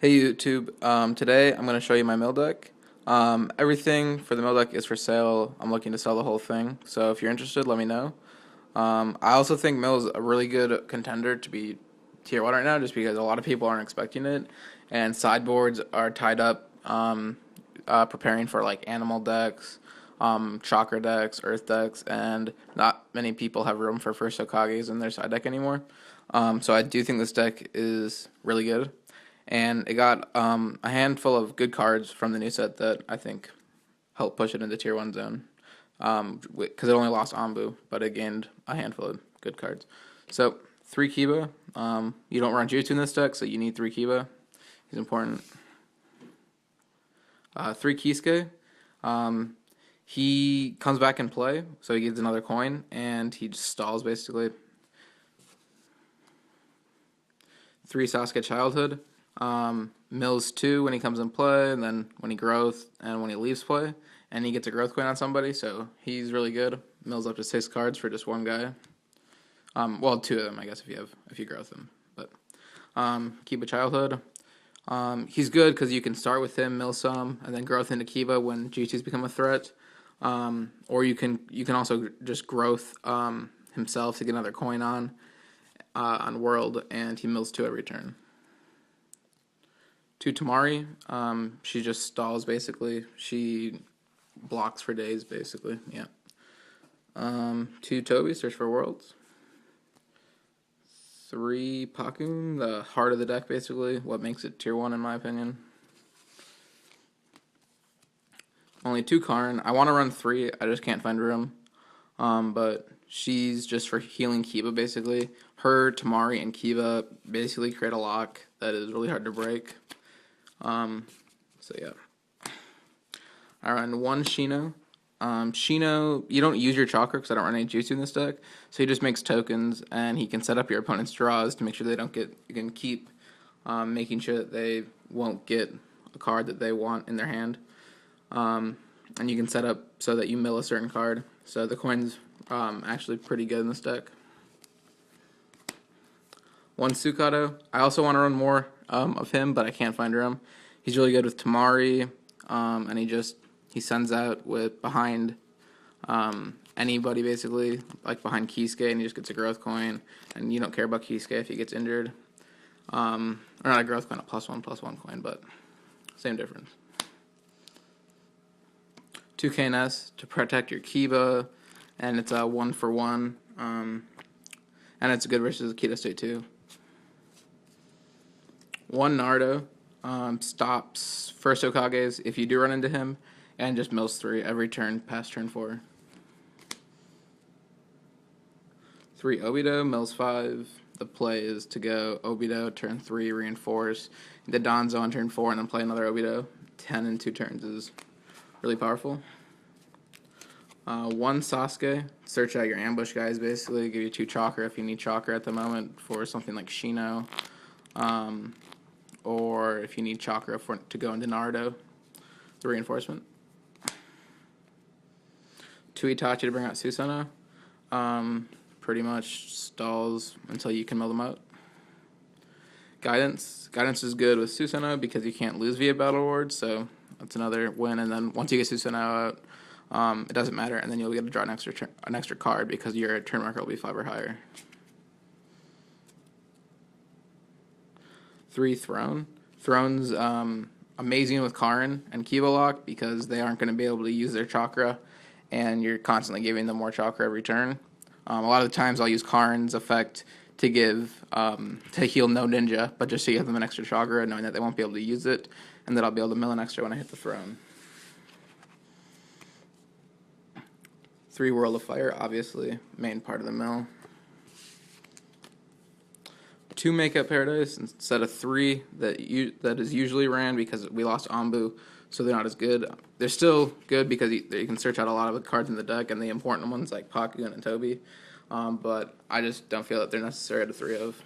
Hey YouTube, today I'm going to show you my mill deck. Everything for the mill deck is for sale. I'm looking to sell the whole thing, so if you're interested, let me know. I also think mill is a really good contender to be tier 1 right now, just because a lot of people aren't expecting it, and sideboards are tied up preparing for like animal decks, chakra decks, earth decks, and not many people have room for first Hokages in their side deck anymore. So I do think this deck is really good, and it got a handful of good cards from the new set that I think helped push it into tier 1 zone. Because it only lost Ambu, but it gained a handful of good cards. So 3 Kiba. You don't run Jutsu in this deck, so you need 3 Kiba. He's important. 3 Kisuke. He comes back in play, so he gets another coin, and he just stalls basically. 3 Sasuke Childhood. Mills 2 when he comes in play, and then when he grows, and when he leaves play, and he gets a growth coin on somebody, so he's really good. Mills up to 6 cards for just one guy. Well, 2 of them, I guess, if you growth them. But Kiba Childhood. He's good because you can start with him, mill some, and then growth into Kiba when G2's become a threat. Or you can also just growth himself to get another coin on World, and he mills 2 every turn. 2 Tamari. She just stalls basically. She blocks for days basically. Yeah. 2 Toby, search for worlds. 3 Pakun, the heart of the deck basically. What makes it tier 1 in my opinion. Only 2 Karn. I want to run 3. I just can't find room. But she's just for healing Kiba basically. Her, Tamari, and Kiba basically create a lock that is really hard to break. So yeah. I run 1 Shino. Shino, you don't use your chakra because I don't run any jutsu in this deck, so he just makes tokens, and he can set up your opponent's draws to make sure they don't get. You can keep making sure that they won't get a card that they want in their hand, and you can set up so that you mill a certain card. So the coin's actually pretty good in this deck. 1 Sukado. I also want to run more of him, but I can't find room. He's really good with Tamari, and he sends out with behind anybody basically, like behind Kisuke, and he just gets a growth coin, and you don't care about Kisuke if he gets injured. Or not a growth coin, a +1/+1 coin, but same difference. 2 KNS to protect your Kiba, and it's a 1-for-1, and it's good versus Akita State 2. 1 Naruto. Stops first Hokages if you do run into him, and just mills 3 every turn past turn 4. 3 Obito, mills 5. The play is to go Obito, turn 3, reinforce. The Danzo on turn 4, and then play another Obito. 10 in 2 turns is really powerful. 1 Sasuke, search out your ambush guys basically, give you 2 chakra if you need chakra at the moment for something like Shino. Or if you need chakra to go into Naruto, the reinforcement. 2 Itachi to bring out Susanoo. Pretty much stalls until you can mill them out. Guidance. Guidance is good with Susanoo because you can't lose via Battle Ward, so that's another win. And then once you get Susanoo out, it doesn't matter, and then you'll get to draw an extra card because your turn marker will be 5 or higher. 3 Throne. Throne's amazing with Karin and Kiba Lock because they aren't going to be able to use their chakra, and you're constantly giving them more chakra every turn. A lot of the times I'll use Karin's effect to heal no ninja, but just to give them an extra chakra, knowing that they won't be able to use it, and that I'll be able to mill an extra when I hit the throne. 3 World of Fire, obviously, main part of the mill. 2 Makeup Paradise instead of 3 that is usually ran because we lost Ambu, so they're not as good. They're still good because you can search out a lot of the cards in the deck and the important ones like Pakun and Toby, but I just don't feel that they're necessary out of 3 of.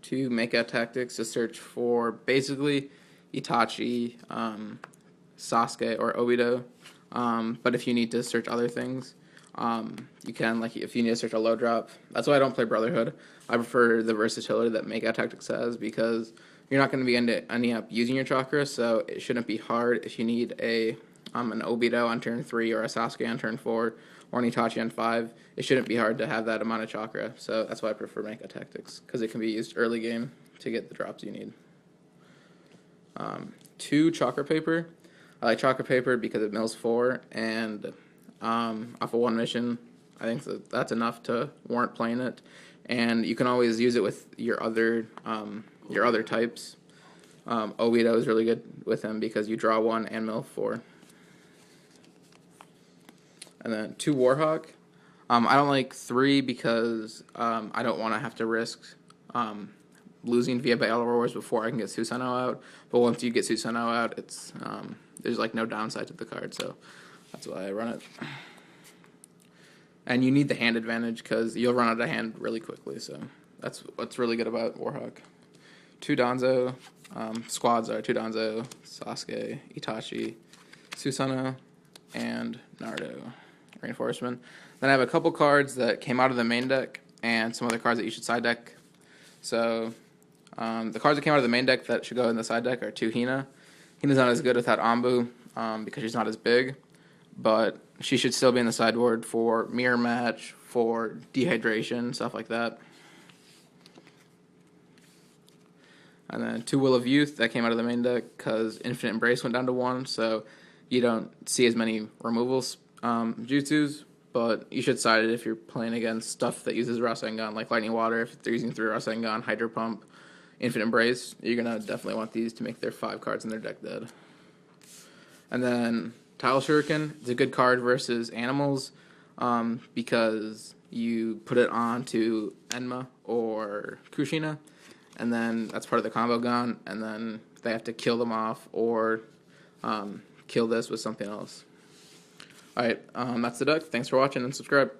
2 Makeup Tactics to search for basically Itachi, Sasuke, or Obito, but if you need to search other things, You can, like, if you need to search a low drop. That's why I don't play Brotherhood. I prefer the versatility that Mega Tactics has, because you're not going to be ending up using your chakra, so it shouldn't be hard if you need an Obito on turn 3 or a Sasuke on turn 4 or an Itachi on 5. It shouldn't be hard to have that amount of chakra, so that's why I prefer Mega Tactics, because it can be used early game to get the drops you need. 2 chakra paper. I like chakra paper because it mills 4, and off of 1 mission, I think that's enough to warrant playing it. And you can always use it with your other types. Obito is really good with him because you draw 1 and mill 4. And then 2 warhawk. I don't like 3 because I don't want to have to risk losing via Battle Roars before I can get Susanoo out. But once you get Susanoo out, it's there's like no downside to the card, so that's why I run it. And you need the hand advantage because you'll run out of hand really quickly, so that's what's really good about Warhawk. 2 Danzo. Squads are 2 Danzo, Sasuke, Itachi, Susanoo, and Naruto. Reinforcement. Then I have a couple cards that came out of the main deck and some other cards that you should side deck. So the cards that came out of the main deck that should go in the side deck are 2 Hina. Hina's not as good without Anbu because she's not as big, but she should still be in the sideboard for mirror match, for dehydration, stuff like that. And then 2 Will of Youth that came out of the main deck because Infinite Embrace went down to 1, so you don't see as many removals jutsus, but you should side it if you're playing against stuff that uses Rasengan, like Lightning Water. If they're using 3 Rasengan, Hydro Pump, Infinite Embrace, you're going to definitely want these to make their 5 cards in their deck dead. And then Tile Shuriken is a good card versus animals because you put it on to Enma or Kushina, and then that's part of the combo gun, and then they have to kill them off or kill this with something else. Alright, that's the deck. Thanks for watching and subscribe.